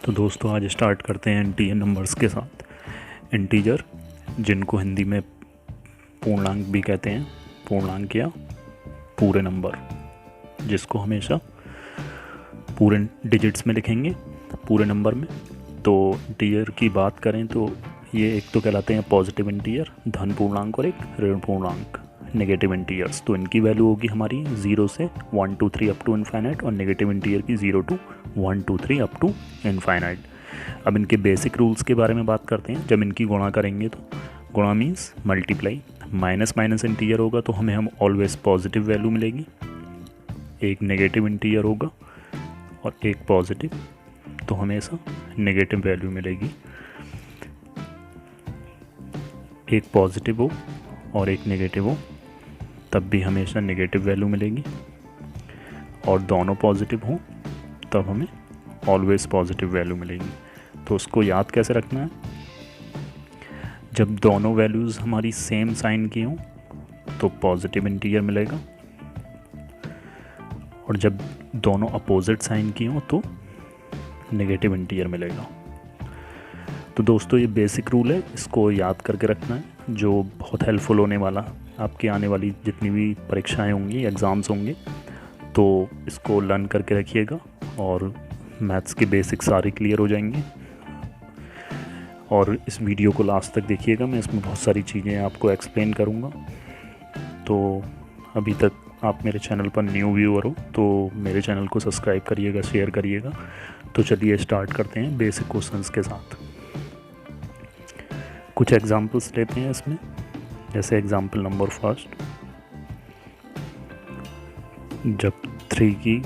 तो दोस्तों आज स्टार्ट करते हैं इंटीजर नंबर्स के साथ। इंटीजर जिनको हिंदी में पूर्णांक भी कहते हैं, पूर्णांक या पूरे नंबर, जिसको हमेशा पूरे डिजिट्स में लिखेंगे, पूरे नंबर में। तो इंटीजर की बात करें तो ये एक तो कहलाते हैं पॉजिटिव इंटीजर, धन पूर्णांक, और एक ऋण पूर्णांक नेगेटिव इंटीजर्स। तो इनकी वैल्यू होगी हमारी 0 से 1 2 3 अप टू इनफाइनाइट, और नेगेटिव इंटीजर की 0 to 1 2 3 अप टू इनफाइनाइट। अब इनके बेसिक रूल्स के बारे में बात करते हैं। जब इनकी गुणा करेंगे तो गुणा means multiply, minus minus integer होगा तो हमें ऑलवेज पॉजिटिव वैल्यू मिलेगी, एक नेगेटिव इंटीजर होगा और एक पॉजिटिव तो हमेशा नेगेटिव वैल्यू मिलेगी। एक पॉजिटिव हो और एक नेगेटिव हो तब भी हमेशा नेगेटिव वैल्यू मिलेगी, और दोनों पॉजिटिव हों तब हमें ऑलवेज पॉजिटिव वैल्यू मिलेगी। तो उसको याद कैसे रखना है, जब दोनों वैल्यूज़ हमारी सेम साइन की हों तो पॉजिटिव इंटीजर मिलेगा, और जब दोनों अपोजिट साइन की हों तो नेगेटिव इंटीजर मिलेगा। तो दोस्तों ये बेसिक रूल है, इसको याद करके रखना है, जो बहुत हेल्पफुल होने वाला आपकी आने वाली जितनी भी परीक्षाएं होंगी, एग्ज़ाम्स होंगे, तो इसको लर्न करके रखिएगा और मैथ्स के बेसिक सारे क्लियर हो जाएंगे। और इस वीडियो को लास्ट तक देखिएगा, मैं इसमें बहुत सारी चीज़ें आपको एक्सप्लेन करूँगा। तो अभी तक आप मेरे चैनल पर न्यू व्यूअर हो तो मेरे चैनल को सब्सक्राइब करिएगा, शेयर करिएगा। तो चलिए स्टार्ट करते हैं बेसिक क्वेश्चंस के साथ। कुछ एग्जांपल्स लेते हैं इसमें, जैसे एग्जांपल नंबर फर्स्ट, जब 3 की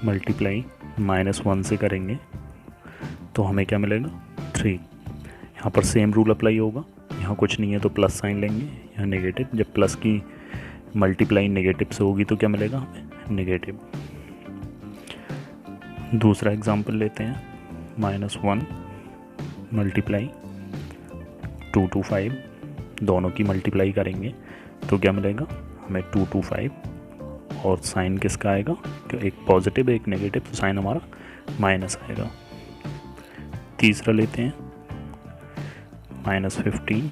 मल्टीप्लाई -1 से करेंगे तो हमें क्या मिलेगा, 3। यहाँ पर सेम रूल अप्लाई होगा, यहाँ कुछ नहीं है तो प्लस साइन लेंगे, यहाँ नेगेटिव। जब प्लस की मल्टीप्लाई नेगेटिव से होगी तो क्या मिलेगा हमें, नेगेटिव। दूसरा एग्जांपल लेते हैं, -1 मल्टीप्लाई 2 to 5, दोनों की मल्टीप्लाई करेंगे तो क्या मिलेगा हमें, 2 to 5, और साइन किसका आएगा, एक पॉजिटिव एक नेगेटिव, तो साइन हमारा माइनस आएगा। तीसरा लेते हैं, -15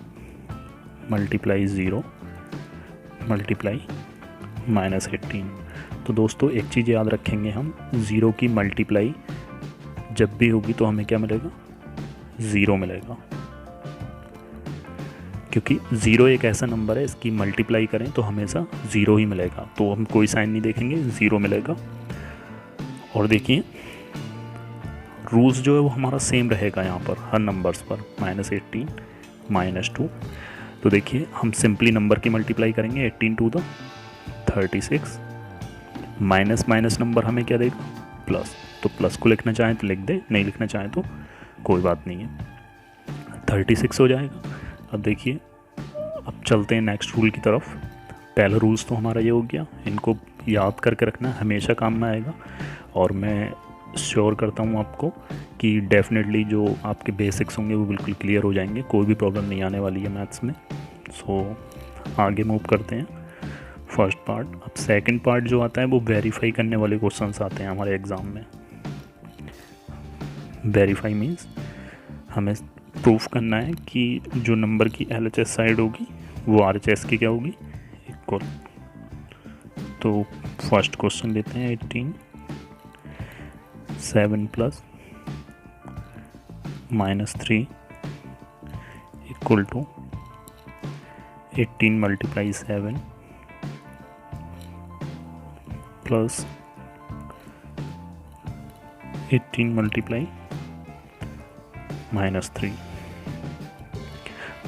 मल्टीप्लाई 0 मल्टीप्लाई -18। तो दोस्तों एक चीज़ याद रखेंगे हम, 0 की मल्टीप्लाई जब भी होगी तो हमें क्या मिलेगा, 0 मिलेगा, क्योंकि 0 एक ऐसा नंबर है, इसकी मल्टीप्लाई करें तो हमेशा 0 ही मिलेगा। तो हम कोई साइन नहीं देखेंगे, 0 मिलेगा। और देखिए रूल्स जो है वो हमारा सेम रहेगा यहाँ पर हर नंबर्स पर, -18 -2। तो देखिए हम सिंपली नंबर की मल्टीप्लाई करेंगे, 18 to 36, माइनस माइनस नंबर हमें क्या देगा, प्लस। तो प्लस को लिखना चाहें तो लिख दे, नहीं लिखना चाहें तो कोई बात नहीं है, 36 हो जाएगा। अब देखिए, अब चलते हैं नेक्स्ट रूल की तरफ। पहला रूल्स तो हमारा ये हो गया, इनको याद करके रखना, हमेशा काम में आएगा। और मैं श्योर करता हूँ आपको कि डेफिनेटली जो आपके बेसिक्स होंगे वो बिल्कुल क्लियर हो जाएंगे, कोई भी प्रॉब्लम नहीं आने वाली है मैथ्स में। सो आगे मूव करते हैं फर्स्ट पार्ट। अब सेकंड पार्ट जो आता है वो वेरीफाई करने वाले क्वेश्चंस आते हैं हमारे एग्ज़ाम में। वेरीफाई मीन्स हमें प्रूफ करना है कि जो नंबर की LHS साइड होगी वो RHS की क्या होगी, इक्वल। तो फर्स्ट क्वेश्चन लेते हैं, 18 7 + -3 = 18 मल्टीप्लाई 7 प्लस 18 मल्टीप्लाई -3।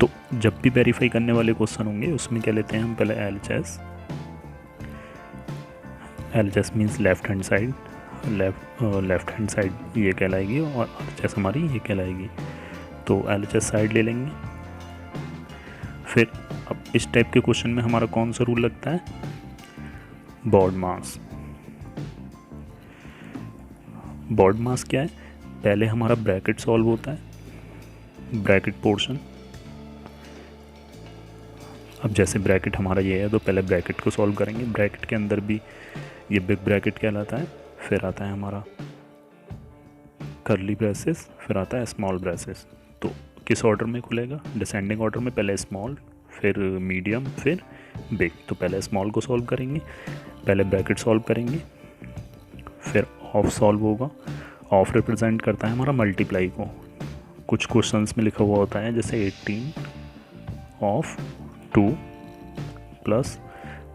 तो जब भी वेरीफाई करने वाले क्वेश्चन होंगे उसमें क्या लेते हैं हम, पहले LHS। LHS means left hand side, left hand side ये कहलाएगी, और RHS हमारी ये कहलाएगी। तो LHS साइड ले लेंगे। फिर अब इस टाइप के क्वेश्चन में हमारा कौन सा रूल लगता है, बॉड मास। बॉड मास क्या है, पहले हमारा ब्रैकेट सॉल्व होता है, ब्रैकेट पोर्शन। अब जैसे ब्रैकेट हमारा ये है तो पहले ब्रैकेट को सॉल्व करेंगे, ब्रैकेट के अंदर भी ये बिग ब्रैकेट कहलाता है, फिर आता है हमारा कर्ली ब्रेसेस, फिर आता है स्मॉल ब्रेसेस। तो किस ऑर्डर में खुलेगा? डिसेंडिंग ऑर्डर में, पहले स्मॉल, फिर मीडियम, फिर बिग। तो पहले स्मॉल को सॉल्व करेंगे, पहले ब्रैकेट सॉल्व करेंगे, फिर ऑफ सॉल्व होगा। ऑफ रिप्रेजेंट करता है हमारा मल्टीप्लाई को। कुछ क्वेश्चंस में लिखा हुआ होता है जैसे 18 ऑफ 2 प्लस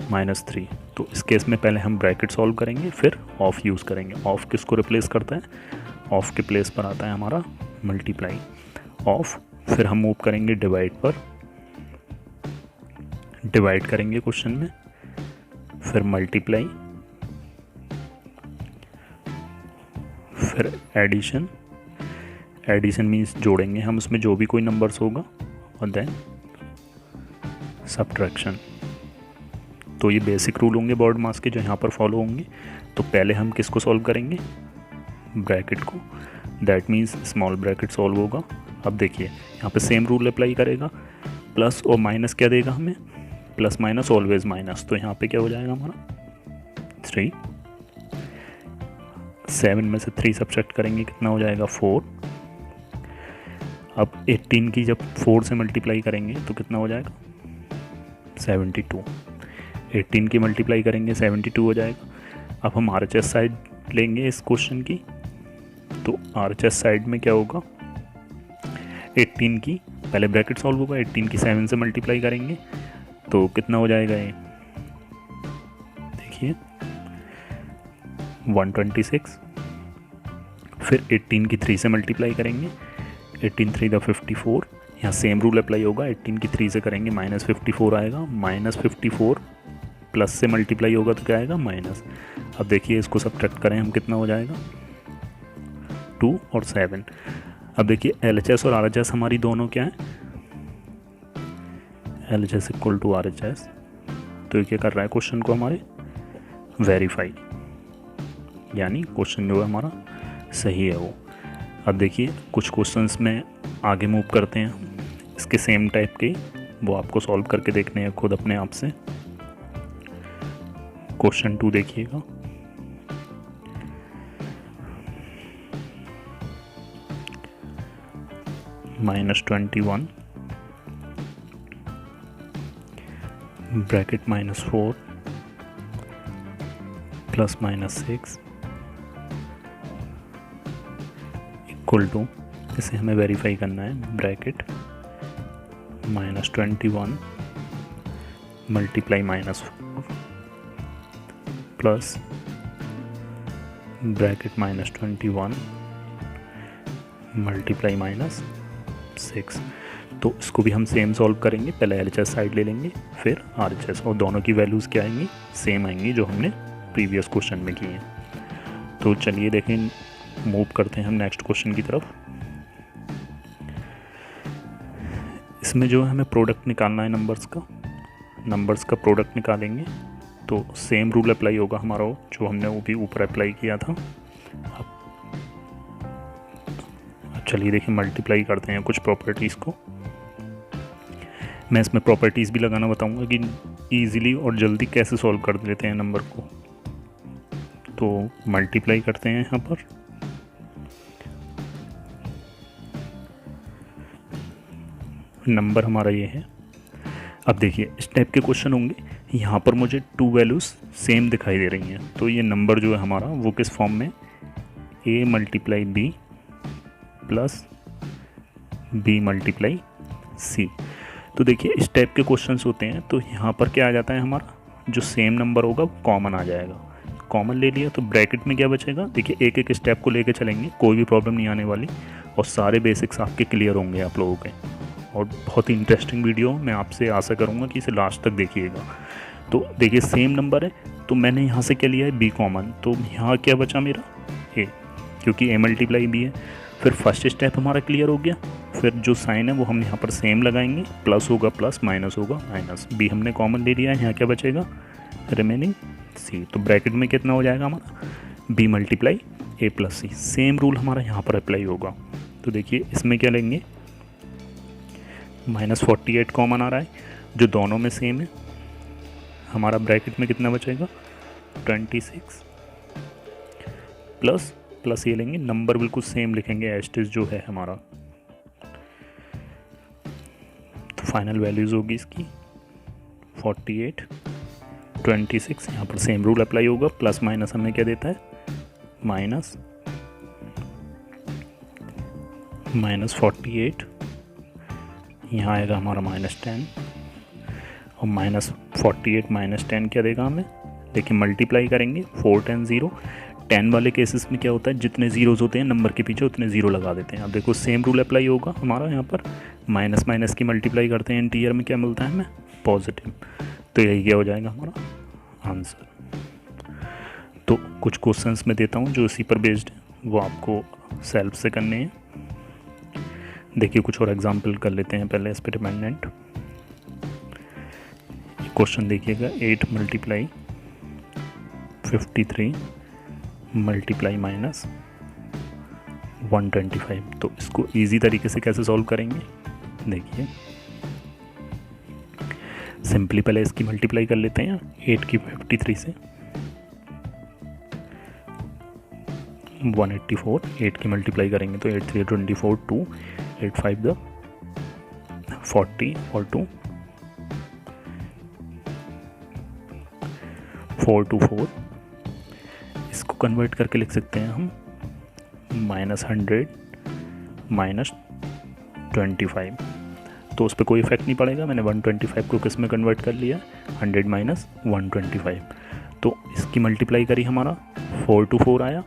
-3। तो इस केस में पहले हम ब्रैकेट सॉल्व करेंगे, फिर ऑफ यूज़ करेंगे। ऑफ किसको रिप्लेस करता है? ऑफ के प्लेस पर आता है हमारा मल्टीप्लाई। ऑफ, फिर हम मूव करेंगे डिवाइड पर, डिवाइड करेंगे क्वेश्चन में, फिर मल्टीप्लाई, फिर एडिशन। एडिशन मीन्स जोड़ेंगे हम उसमें जो भी कोई नंबर्स होगा, और देन सब्ट्रैक्शन। तो ये बेसिक रूल होंगे बॉड मास के जो यहाँ पर फॉलो होंगे। तो पहले हम किसको सॉल्व करेंगे? ब्रैकेट को। That means small bracket solve होगा। अब देखिए यहाँ पे सेम रूल अप्लाई करेगा, प्लस और माइनस क्या देगा हमें? Plus minus always minus. तो यहाँ पे क्या हो जाएगा हमारा 3। 7 में से 3 सब्ट्रैक्ट करेंगे, कितना हो जाएगा 4। अब 18 की जब 4 से मल्टीप्लाई करेंगे तो कितना हो जाएगा 72। 18 की मल्टीप्लाई करेंगे 72 हो जाएगा। अब हम RHS साइड लेंगे इस क्वेश्चन की। तो RHS साइड में क्या होगा? 18 की पहले ब्रैकेट सॉल्व होगा, 18 की 7 से मल्टीप्लाई करेंगे तो कितना हो जाएगा ये? देखिए 126। फिर 18 की 3 से मल्टीप्लाई करेंगे, 18 3 × 54। यहाँ सेम रूल अप्लाई होगा, 18 की 3 से करेंगे -54 आएगा। -54 प्लस से मल्टीप्लाई होगा तो क्या आएगा? माइनस। अब देखिए इसको सब्ट्रैक्ट करें हम, कितना हो जाएगा 2 और 7। अब देखिए LHS और RHS हमारी दोनों क्या है? LHS = RHS। तो ये क्या कर रहा है क्वेश्चन को हमारे? वेरीफाई, यानी क्वेश्चन जो है हमारा सही है वो। अब देखिए कुछ क्वेश्चंस में आगे मूव करते हैं इसके सेम टाइप के, वो आपको सॉल्व करके देखने हैं खुद अपने आप से। क्वेश्चन 2 देखिएगा। -21 ब्रैकेट -4 प्लस -6 इक्वल टू, इसे हमें वेरीफाई करना है, bracket -21 multiply -4 plus bracket -21 multiply -6। तो इसको भी हम सेम सॉल्व करेंगे। पहले LHS साइड ले लेंगे, फिर RHS, और दोनों की वैल्यूज़ क्या आएंगी? सेम आएंगी जो हमने प्रीवियस क्वेश्चन में की हैं। तो चलिए देखें, मूव करते हैं हम नेक्स्ट क्वेश्चन की तरफ। इसमें जो है हमें प्रोडक्ट निकालना है नंबर्स का प्रोडक्ट निकालेंगे। तो सेम रूल अप्लाई होगा हमारा जो हमने वो भी ऊपर अप्लाई किया था। अब चलिए देखिए मल्टीप्लाई करते हैं कुछ प्रॉपर्टीज़ को। मैं इसमें प्रॉपर्टीज़ भी लगाना बताऊंगा कि ईज़िली और जल्दी कैसे सॉल्व कर लेते हैं नंबर को। तो मल्टीप्लाई करते हैं यहाँ पर। नंबर हमारा ये है। अब देखिए इस टाइप के क्वेश्चन होंगे, यहाँ पर मुझे 2 वैल्यूज़ सेम दिखाई दे रही हैं। तो ये नंबर जो है हमारा वो किस फॉर्म में? A × B plus B × C। तो देखिए इस टाइप के क्वेश्चंस होते हैं तो यहाँ पर क्या आ जाता है हमारा? जो सेम नंबर होगा वो कॉमन आ जाएगा। कॉमन ले लिया तो ब्रैकेट में क्या बचेगा? देखिए एक एक स्टेप को लेके चलेंगे, कोई भी प्रॉब्लम नहीं आने वाली और सारे बेसिक्स आपके क्लियर होंगे आप लोगों के। और बहुत ही इंटरेस्टिंग वीडियो, मैं आपसे आशा करूँगा कि इसे लास्ट तक देखिएगा। तो देखिए सेम नंबर है तो मैंने यहाँ से क्या लिया है? B common. तो यहाँ क्या बचा मेरा? A, क्योंकि A × B है। फिर फर्स्ट स्टेप हमारा क्लियर हो गया। फिर जो साइन है वो हम यहाँ पर सेम लगाएंगे, प्लस होगा प्लस, माइनस होगा माइनस। B हमने कॉमन ले लिया है, यहाँ क्या बचेगा? Remaining C। तो ब्रैकेट में कितना हो जाएगा हमारा? B × A + C। Same rule हमारा यहाँ पर अप्लाई होगा। तो देखिए इसमें क्या लेंगे? -48 कॉमन आ रहा है जो दोनों में सेम है। हमारा ब्रैकेट में कितना बचेगा? 26 प्लस प्लस ये लेंगे, नंबर बिल्कुल सेम लिखेंगे एज इट इज जो है हमारा। तो फाइनल वैल्यूज़ होगी इसकी 48, 26। यहाँ पर सेम रूल अप्लाई होगा, प्लस माइनस हमें क्या देता है, माइनस 48, यहाँ आएगा हमारा -10, और -48 -10 क्या देगा हमें, देखिए मल्टीप्लाई करेंगे 4 10 0। 10 वाले केसेस में क्या होता है, जितने ज़ीरोज़ होते हैं नंबर के पीछे उतने ज़ीरो लगा देते हैं। अब देखो सेम रूल अप्लाई होगा हमारा, यहाँ पर माइनस माइनस की मल्टीप्लाई करते हैं, इंटीरियर में क्या मिलता है हमें, पॉजिटिव। तो यही क्या हो जाएगा हमारा आंसर। तो कुछ क्वेश्चंस मैं देता हूँ जो इसी पर बेस्ड है, वो आपको सेल्फ से करने हैं। देखिए कुछ और एग्जाम्पल कर लेते हैं पहले इस पर डिपेंडेंट। क्वेश्चन देखिएगा, 8 मल्टीप्लाई 53 मल्टीप्लाई -125। तो इसको इजी तरीके से कैसे सॉल्व करेंगे, देखिए सिंपली पहले इसकी मल्टीप्लाई कर लेते हैं 8 की 53 से, 184। 8 की मल्टीप्लाई करेंगे तो 8 3 24, 2 8 5 द 40 और 2 4 2 4। इसको कन्वर्ट करके लिख सकते हैं हम -100 -25। तो उस पर कोई इफेक्ट नहीं पड़ेगा, मैंने 125 को किस में कन्वर्ट कर लिया, 100 - 125। तो इसकी मल्टीप्लाई करी हमारा 4 2 4 आया।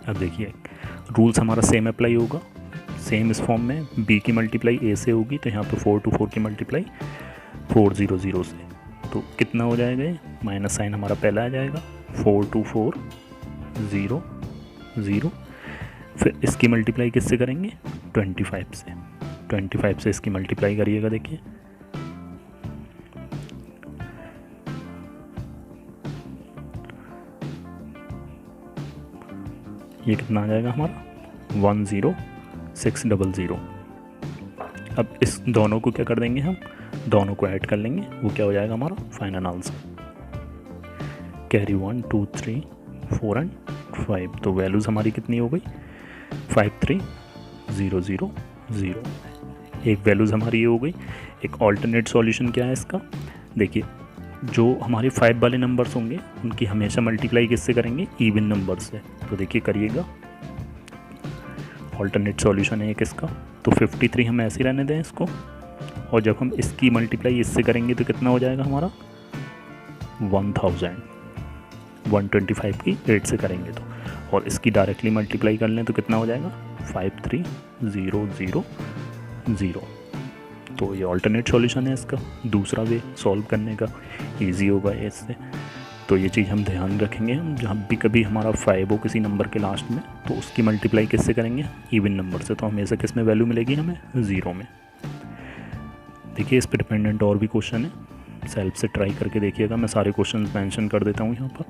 अब देखिए रूल्स हमारा सेम अप्लाई होगा, सेम इस फॉर्म में b की मल्टीप्लाई a से होगी, तो यहाँ पे 4 2 4 की मल्टीप्लाई 400 से। तो कितना हो जाएगा, माइनस साइन हमारा पहला आ जाएगा, 4 2 4 0 0। फिर इसकी मल्टीप्लाई किससे करेंगे, 25 से। 25 से इसकी मल्टीप्लाई करिएगा, देखिए ये कितना आ जाएगा हमारा 10600। अब इस दोनों को क्या कर देंगे, हम दोनों को ऐड कर लेंगे, वो क्या हो जाएगा हमारा फाइनल आंसर। Carry 1 2 3 4 and 5। तो वैल्यूज़ हमारी कितनी हो गई, 53000। एक वैल्यूज़ हमारी ये हो गई। एक ऑल्टरनेट सॉल्यूशन क्या है इसका, देखिए जो हमारे 5 वाले नंबर्स होंगे उनकी हमेशा मल्टीप्लाई किससे करेंगे, इवन नंबर से। तो देखिए करिएगा, ऑल्टरनेट सॉल्यूशन है एक इसका। तो 53 हम ऐसे ही रहने दें इसको, और जब हम इसकी मल्टीप्लाई इससे करेंगे तो कितना हो जाएगा हमारा 1000। 125 की 8 से करेंगे तो, और इसकी डायरेक्टली मल्टीप्लाई कर लें तो कितना हो जाएगा 53000। तो ये ऑल्टरनेट सॉल्यूशन है इसका, दूसरा वे सॉल्व करने का इजी होगा इससे। तो ये चीज़ हम ध्यान रखेंगे, हम जहाँ भी कभी हमारा 5 हो किसी नंबर के लास्ट में, तो उसकी मल्टीप्लाई किससे करेंगे, इवन नंबर से। तो हमेशा किस में वैल्यू मिलेगी हमें, 0 में। देखिए इस पर डिपेंडेंट और भी क्वेश्चन है, सेल्फ से ट्राई करके देखिएगा। मैं सारे क्वेश्चन मेंशन कर देता हूँ यहाँ पर।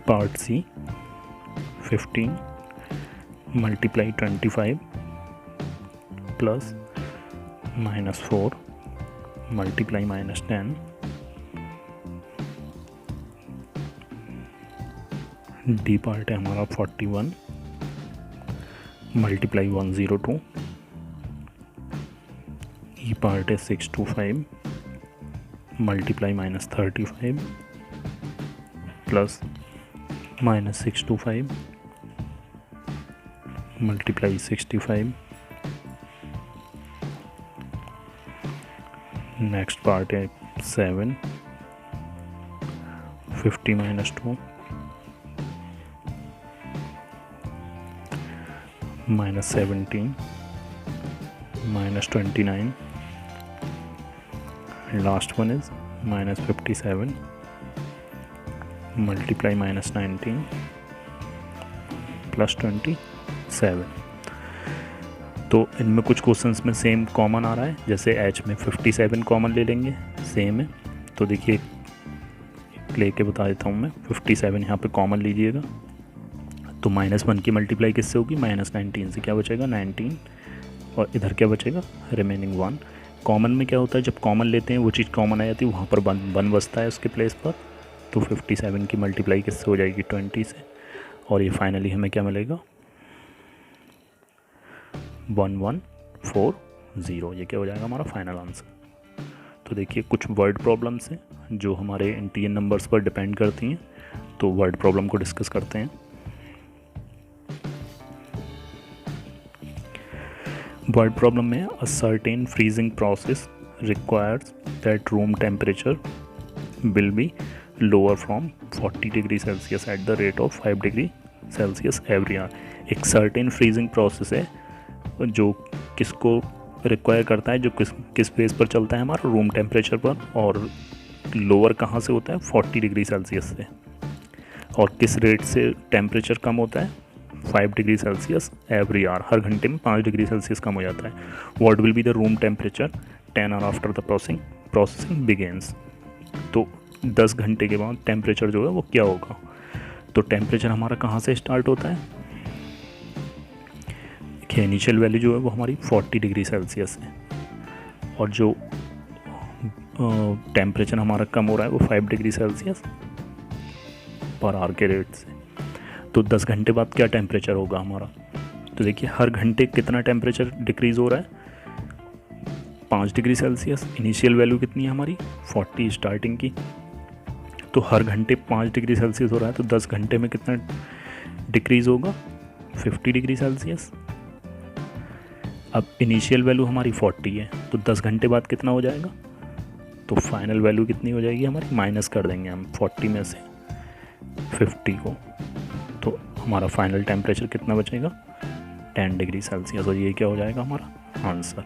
Part C, 15 multiply 25 plus -4 multiply -10 D part है हमारा 41 मल्टीप्लाई 102। ई पार्ट है 625 multiply -35 plus -625 multiply 65। Next part है 7 50 -2 -17 -29। Last one is -57 multiply -19 plus 27। तो इनमें कुछ क्वेश्चंस में सेम कॉमन आ रहा है, जैसे एच में 57 कॉमन ले लेंगे, सेम है। तो देखिए लेके बता देता हूँ मैं, 57 यहाँ पे कॉमन लीजिएगा। तो -1 की मल्टीप्लाई किससे होगी, -19 से। क्या बचेगा 19, और इधर क्या बचेगा रिमेनिंग 1। कॉमन में क्या होता है, जब कॉमन लेते हैं वो चीज़ कॉमन आ जाती है, वहाँ पर 1 बचता है उसके प्लेस पर। तो 57 की मल्टीप्लाई किससे हो जाएगी 20 से, और ये फाइनली हमें क्या मिलेगा 1140, ये क्या हो जाएगा हमारा फाइनल आंसर। तो देखिए कुछ वर्ड प्रॉब्लम्स हैं जो हमारे इंटीजर नंबर्स पर डिपेंड करती हैं, तो वर्ड प्रॉब्लम को डिस्कस करते हैं। वर्ड प्रॉब्लम में a certain freezing process requires that room temperature will be lower from 40 degree Celsius at the rate of 5 degree Celsius every hour. एक सर्टेन फ्रीजिंग प्रोसेस है जो किसको रिक्वायर करता है, जो किस बेस पर चलता है हमारा रूम टेम्परेचर पर, और लोअर कहाँ से होता है 40 डिग्री सेल्सियस से, और किस रेट से टेम्परेचर कम होता है 5 डिग्री सेल्सियस एवरी आवर, हर घंटे में 5 डिग्री सेल्सियस कम हो जाता है। What will be the room temperature 10 hour after the processing begins. तो 10 घंटे के बाद टेम्परेचर जो है वो क्या होगा। तो टेम्परेचर हमारा कहाँ से स्टार्ट होता है, इनिशियल वैल्यू जो है वो हमारी 40 डिग्री सेल्सियस है, और जो टेम्परेचर हमारा कम हो रहा है वो 5 डिग्री सेल्सियस पर आवर के रेट से। तो 10 घंटे बाद क्या टेम्परेचर होगा हमारा। तो देखिए हर घंटे कितना टेम्परेचर डिक्रीज़ हो रहा है 5 डिग्री सेल्सियस। इनिशियल वैल्यू कितनी है हमारी 40 स्टार्टिंग की, तो हर घंटे 5 डिग्री सेल्सियस हो रहा है, तो 10 घंटे में कितना डिक्रीज़ होगा 50 डिग्री सेल्सियस। अब इनिशियल वैल्यू हमारी 40 है, तो 10 घंटे बाद कितना हो जाएगा, तो फाइनल वैल्यू कितनी हो जाएगी हमारी, माइनस कर देंगे हम 40 में से 50 को, तो हमारा फाइनल टेम्परेचर कितना बचेगा 10 डिग्री सेल्सियस, और ये क्या हो जाएगा हमारा आंसर।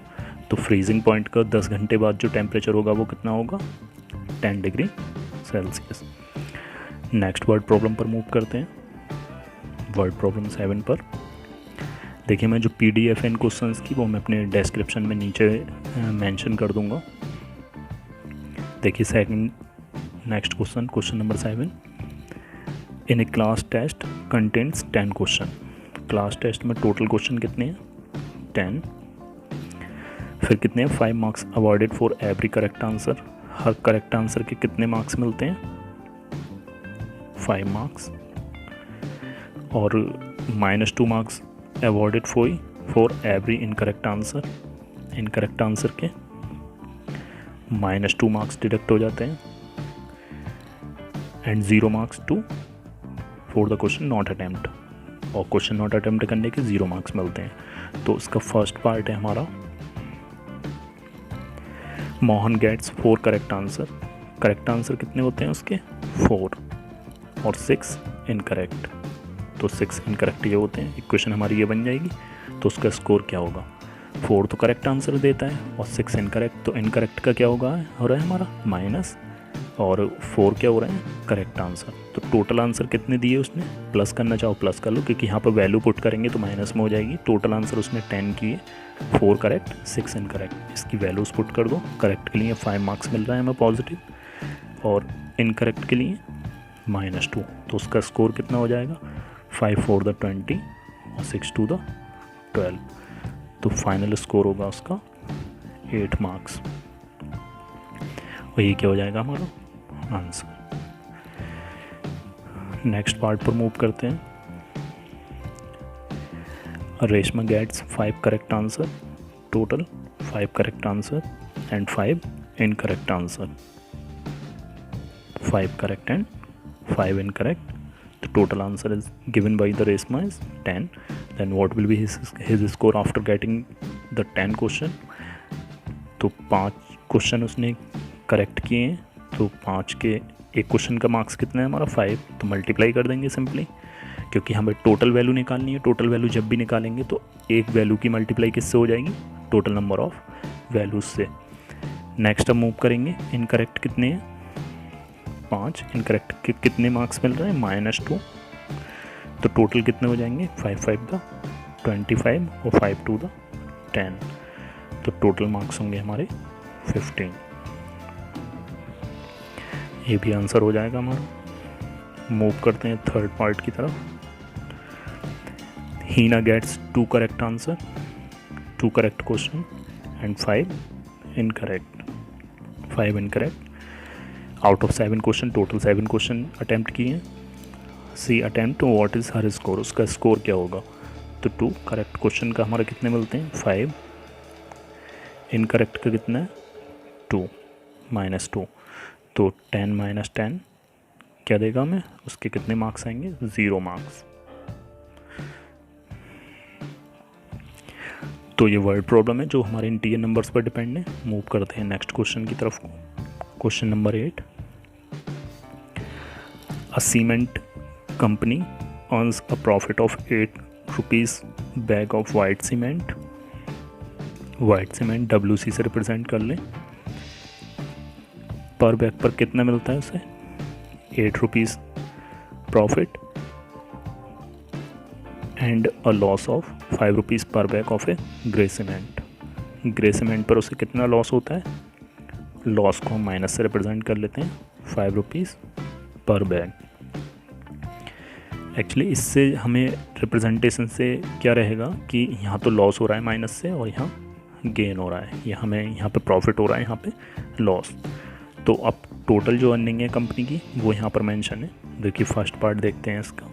तो फ्रीजिंग पॉइंट का 10 घंटे बाद जो टेम्परेचर होगा वो कितना होगा 10 degree Celsius. Next word problem पर मूव करते हैं, वर्ड प्रॉब्लम 7 पर। देखिए मैं जो PDF है इन क्वेश्चंस की वो मैं अपने डिस्क्रिप्शन में नीचे मेंशन कर दूंगा। देखिए second next question number 7, in a class test contents 10 question. Class test में टोटल क्वेश्चन कितने हैं 10, फिर कितने हैं 5 marks awarded for every correct answer. हर करेक्ट आंसर के कितने मार्क्स मिलते हैं 5 मार्क्स, और -2 marks awarded for every incorrect answer. Incorrect answer के -2 मार्क्स डिडक्ट हो जाते हैं, and 0 marks for the question not attempt, और क्वेश्चन नॉट अटेम्प्ट करने के 0 मार्क्स मिलते हैं। तो उसका फर्स्ट पार्ट है हमारा Mohan gets 4 correct answer. Correct answer कितने होते हैं उसके 4, और 6 इनकरेक्ट, तो 6 इनकरेक्ट ये होते हैं। इक्वेशन हमारी ये बन जाएगी। तो उसका स्कोर क्या होगा, 4 तो करेक्ट आंसर देता है और 6 इनकरेक्ट, तो इनकरेक्ट का क्या होगा हो रहा है हमारा माइनस, और 4 क्या हो रहा है करेक्ट आंसर। तो टोटल आंसर कितने दिए उसने, प्लस करना चाहो प्लस कर लो, क्योंकि यहाँ पर वैल्यू पुट करेंगे तो माइनस में हो जाएगी। टोटल आंसर उसने 10 किए, 4 करेक्ट 6 इनकरेक्ट। इसकी वैल्यूज़ पुट कर दो। करेक्ट के लिए 5 मार्क्स मिल रहा है हमें पॉजिटिव, और इनकरेक्ट के लिए -2, तो उसका स्कोर कितना हो जाएगा 5 4 द 20 और 6 2 द 12, तो फाइनल स्कोर होगा उसका 8 मार्क्स, और ये क्या हो जाएगा हमारा आंसर। नेक्स्ट पार्ट पर मूव करते हैं। Reshma gets 5 correct answer, total 5 correct answer and 5 incorrect answer, 5 correct and 5 incorrect. The total answer is given by the Resma is 10. Then what will be his score after getting the 10 question? तो 5 question उसने correct किए हैं, तो 5 के एक question का marks कितना है हमारा 5, तो मल्टीप्लाई कर देंगे सिंपली, क्योंकि हमें टोटल वैल्यू निकालनी है। टोटल वैल्यू जब भी निकालेंगे तो एक वैल्यू की मल्टीप्लाई किससे हो जाएगी, टोटल नंबर ऑफ वैल्यूज से। नेक्स्ट हम मूव करेंगे, इनकरेक्ट कितने हैं 5, इनकरेक्ट के कितने मार्क्स मिल रहे हैं -2, तो टोटल कितने हो जाएंगे 5 5 द 25 और 5 2 द 10, तो टोटल मार्क्स होंगे हमारे 15। ये भी आंसर हो जाएगा हमारा। मूव करते हैं थर्ड पार्ट की तरफ। Heena gets 2 correct answer, 2 correct question and 5 incorrect, 5 incorrect. Out of 7 question, total 7 question attempt किए हैं। C attempt what is her score, उसका स्कोर क्या होगा। तो 2 करेक्ट क्वेश्चन का हमारा कितने मिलते हैं 5, इनकरेक्ट का कितना है 2 -2, तो 10 - 10 क्या देगा हमें, उसके कितने मार्क्स आएंगे 0 मार्क्स। तो ये वर्ड प्रॉब्लम है जो हमारे इंटीजर नंबर्स पर डिपेंड है। मूव करते हैं नेक्स्ट क्वेश्चन की तरफ। Question number 8, a cement company earns a profit of 8 rupees bag of white cement. White cement WC से रिप्रेजेंट कर लें। पर बैग पर कितना मिलता है उसे 8 rupees profit and a loss of 5 rupees per bag of a grey cement. Grey cement पर उसे कितना लॉस होता है, लॉस को हम माइनस से रिप्रेजेंट कर लेते हैं 5 रुपीज़ पर बैग। एक्चुअली इससे हमें रिप्रेजेंटेशन से क्या रहेगा कि यहाँ तो लॉस हो रहा है माइनस से और यहाँ गेन हो रहा है, ये हमें यहाँ पे प्रॉफिट हो रहा है, यहाँ पे लॉस। तो अब टोटल जो अर्निंग है कंपनी की वो यहाँ पर मेंशन है। देखिए फर्स्ट पार्ट देखते हैं इसका।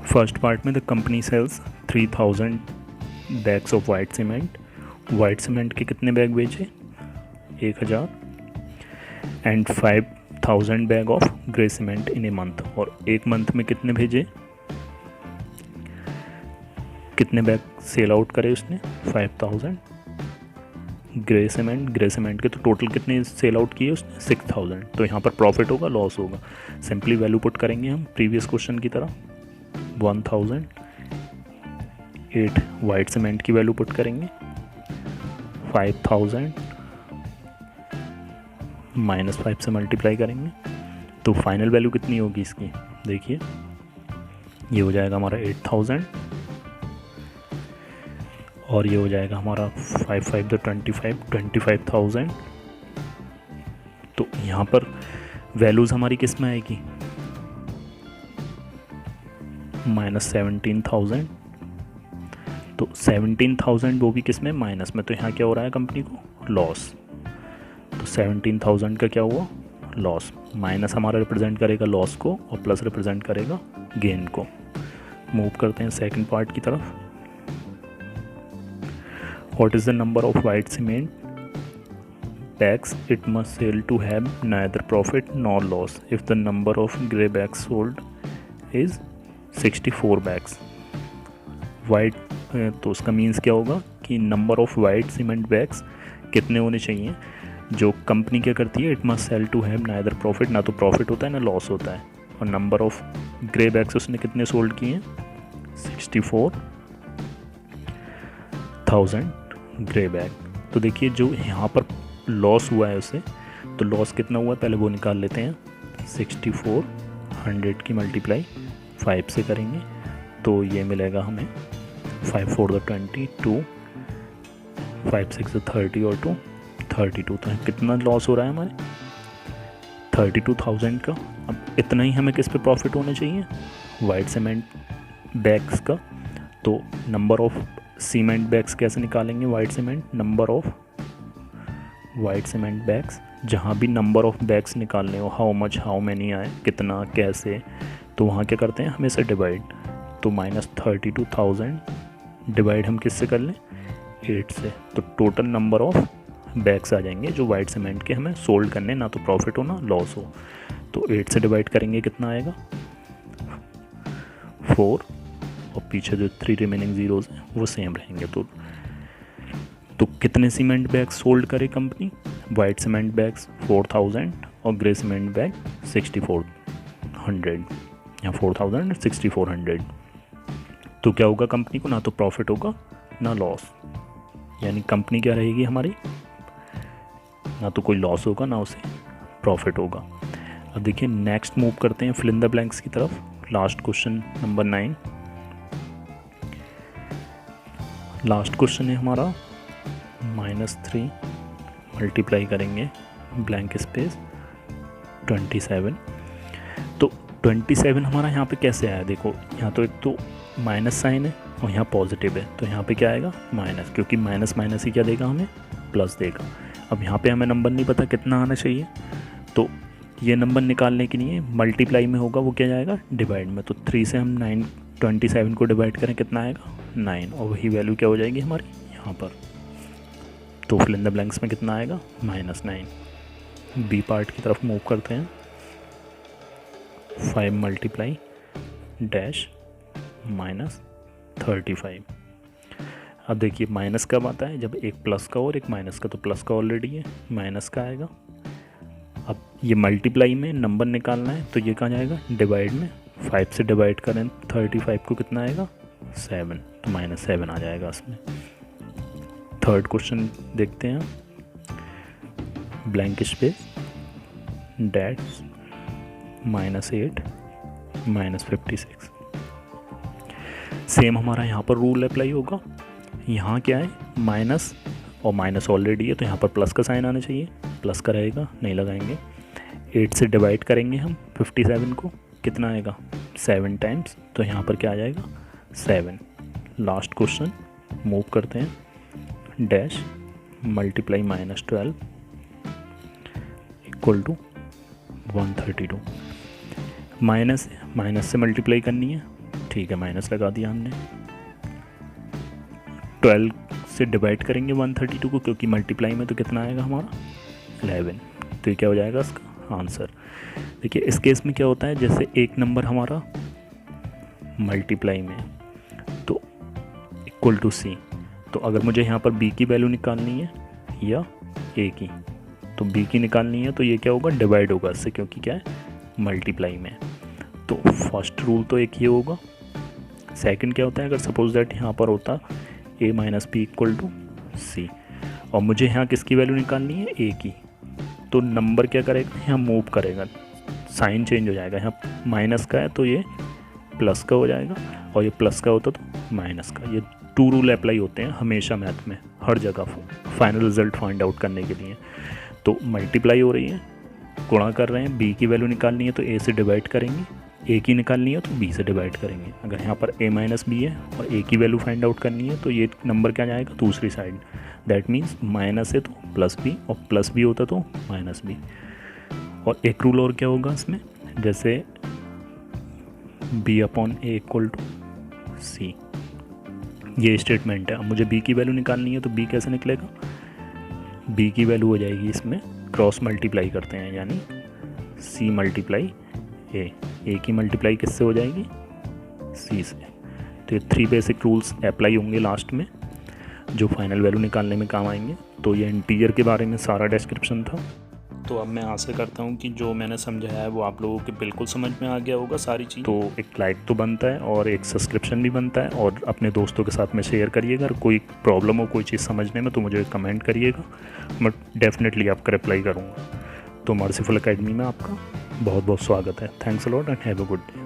फर्स्ट पार्ट में the company sells 3000 bags of white cement. White cement के कितने बैग बेचे 1000 and 5000 bag of grey cement in a month. और एक मंथ में कितने भेजे, कितने बैग सेल आउट करे उसने 5000 ग्रे सीमेंट के। तो टोटल कितने सेल आउट किए उसने 6000। तो यहाँ पर प्रॉफिट होगा लॉस होगा, सिंपली वैल्यू पुट करेंगे हम प्रीवियस क्वेश्चन की तरह। 1000 8 वाइट सीमेंट की वैल्यू पुट करेंगे, 5000 -5 से मल्टीप्लाई करेंगे तो फाइनल वैल्यू कितनी होगी इसकी, देखिए ये हो जाएगा हमारा 8000 और ये हो जाएगा हमारा 5 5 तो 25,000। तो यहाँ पर वैल्यूज़ हमारी किस में आएगी -17,000। तो 17,000 वो भी किस में माइनस में, तो यहाँ क्या हो रहा है कंपनी को लॉस। तो 17,000 का क्या हुआ लॉस, माइनस हमारा रिप्रेजेंट करेगा लॉस को और प्लस रिप्रेजेंट करेगा गेन को। मूव करते हैं सेकंड पार्ट की तरफ। What is the number of white cement bags it must sell to have neither profit nor loss if the number of grey bags sold is 64 bags। White तो उसका means क्या होगा कि number of white cement bags कितने होने चाहिए। जो company क्या करती है, it must sell to have neither profit, ना तो प्रॉफिट होता है ना लॉस होता है। और नंबर ऑफ ग्रे बैग्स उसने कितने सोल्ड किए हैं 64,000 ग्रे बैग। तो देखिए जो यहाँ पर लॉस हुआ है उसे, तो लॉस कितना हुआ है पहले वो निकाल लेते हैं। 6400 की मल्टीप्लाई 5 से करेंगे तो ये मिलेगा हमें 5 4 20 2 5 6 30 और 2 32। तो कितना लॉस हो रहा है हमारे 32,000 का। अब इतना ही हमें किस पे प्रॉफिट होना चाहिए वाइट सीमेंट बैग्स का। तो नंबर ऑफ सीमेंट बैग्स कैसे निकालेंगे, white cement number of white cement bags, जहाँ भी नंबर ऑफ बैग्स निकालने हो हाउ मच हाउ मैनी आए कितना कैसे, तो वहाँ क्या करते हैं हमेशा डिवाइड। तो -32,000 डिवाइड हम किससे कर लें 8 से, तो टोटल नंबर ऑफ बैग्स आ जाएंगे जो वाइट सीमेंट के हमें सोल्ड करने, ना तो प्रॉफिट हो ना लॉस हो। तो 8 से डिवाइड करेंगे कितना आएगा 4 और पीछे जो 3 रिमेनिंग ज़ीरोज़ हैं वो सेम रहेंगे। तो कितने सीमेंट बैग्स सोल्ड करे कंपनी, वाइट सीमेंट बैग्स 4000 और ग्रे सीमेंट बैग 6400 या 4000 6400। तो क्या होगा कंपनी को, ना तो प्रॉफिट होगा ना लॉस, यानी कंपनी क्या रहेगी हमारी, ना तो कोई लॉस होगा ना उसे प्रॉफिट होगा। अब देखिए नेक्स्ट मूव करते हैं फिल इन द ब्लैंक्स की तरफ। Last question number 9। Last question है हमारा -3 मल्टीप्लाई करेंगे ब्लैंक स्पेस 27। तो 27 हमारा यहाँ पे कैसे आया, देखो यहाँ तो एक तो माइनस साइन है और यहाँ पॉजिटिव है, तो यहाँ पे क्या आएगा माइनस, क्योंकि माइनस माइनस ही क्या देगा हमें प्लस देगा। अब यहाँ पे हमें नंबर नहीं पता कितना आना चाहिए, तो ये नंबर निकालने के लिए मल्टीप्लाई में होगा, वो क्या जाएगा डिवाइड में। तो 3 से हम 27 को डिवाइड करें कितना आएगा 9, और वही वैल्यू क्या हो जाएगी हमारी यहाँ पर। तो फिल इन द ब्लैंक्स में कितना आएगा -9। बी पार्ट की तरफ मूव करते हैं। 5 मल्टीप्लाई डैश -35। अब देखिए माइनस कब आता है, जब एक प्लस का और एक माइनस का, तो प्लस का ऑलरेडी है, माइनस का आएगा। अब ये मल्टीप्लाई में नंबर निकालना है, तो ये कहाँ जाएगा डिवाइड में। 5 से डिवाइड करें 35 को कितना आएगा 7, तो -7 आ जाएगा इसमें। थर्ड क्वेश्चन देखते हैं, ब्लैंक स्पेस डैश -8 -56। सेम हमारा यहाँ पर रूल अप्लाई होगा। यहाँ क्या है माइनस, और माइनस ऑलरेडी है तो यहाँ पर प्लस का साइन आना चाहिए, प्लस का रहेगा, नहीं लगाएंगे। 8 से डिवाइड करेंगे हम 57 को, कितना आएगा 7 टाइम्स, तो यहाँ पर क्या आ जाएगा 7। लास्ट क्वेश्चन मूव करते हैं, dash multiply -12 equal to 132। Minus से मल्टीप्लाई करनी है, ठीक है माइनस लगा दिया हमने। 12 से डिवाइड करेंगे 132 को, क्योंकि मल्टीप्लाई में तो कितना आएगा हमारा 11, तो ये क्या हो जाएगा इसका आंसर। देखिए इस केस में क्या होता है, जैसे एक नंबर हमारा मल्टीप्लाई में तो इक्वल टू सी, तो अगर मुझे यहाँ पर बी की वैल्यू निकालनी है या ए की, तो बी की निकालनी है तो ये क्या होगा डिवाइड होगा इससे, क्योंकि क्या है मल्टीप्लाई में। तो फर्स्ट रूल तो एक ही होगा। सेकंड क्या होता है, अगर सपोज दैट यहाँ पर होता a minus B equal to C, और मुझे यहाँ किसकी वैल्यू निकालनी है a की, तो नंबर क्या करेगा यहाँ मूव करेगा, साइन चेंज हो जाएगा। यहाँ माइनस का है तो ये प्लस का हो जाएगा, और ये प्लस का होता तो माइनस का। ये 2 रूल अप्लाई होते हैं हमेशा मैथ में, हर जगह फाइनल रिजल्ट फाइंड आउट करने के लिए। तो मल्टीप्लाई हो रही है, गुणा कर रहे हैं, b की वैल्यू निकालनी है तो a से डिवाइड करेंगे, a की निकालनी है तो b से डिवाइड करेंगे। अगर यहाँ पर a माइनस बी है और a की वैल्यू फाइंड आउट करनी है तो ये नंबर क्या जाएगा दूसरी साइड, दैट मीन्स माइनस है तो प्लस b, और प्लस b होता तो माइनस b। और एक रूल और क्या होगा इसमें, जैसे b/a इक्वल टू c, ये स्टेटमेंट है। अब मुझे b की वैल्यू निकालनी है तो b कैसे निकलेगा, b की वैल्यू हो जाएगी इसमें क्रॉस मल्टीप्लाई करते हैं, यानी c मल्टीप्लाई a की मल्टीप्लाई किससे हो जाएगी c से। तो ये 3 बेसिक रूल्स अप्लाई होंगे लास्ट में, जो फाइनल वैल्यू निकालने में काम आएंगे। तो ये इंटीजर के बारे में सारा डिस्क्रिप्शन था। तो अब मैं आशा करता हूँ कि जो मैंने समझाया है वो आप लोगों के बिल्कुल समझ में आ गया होगा सारी चीज़। तो एक लाइक तो बनता है और एक सब्सक्रिप्शन भी बनता है, और अपने दोस्तों के साथ में शेयर करिएगा। अगर कोई प्रॉब्लम हो कोई चीज़ समझने में तो मुझे कमेंट करिएगा, मैं डेफिनेटली आपका रिप्लाई करूँगा। तो मर्सीफुल एकेडमी में आपका बहुत बहुत स्वागत है। Thanks a lot and have a good day.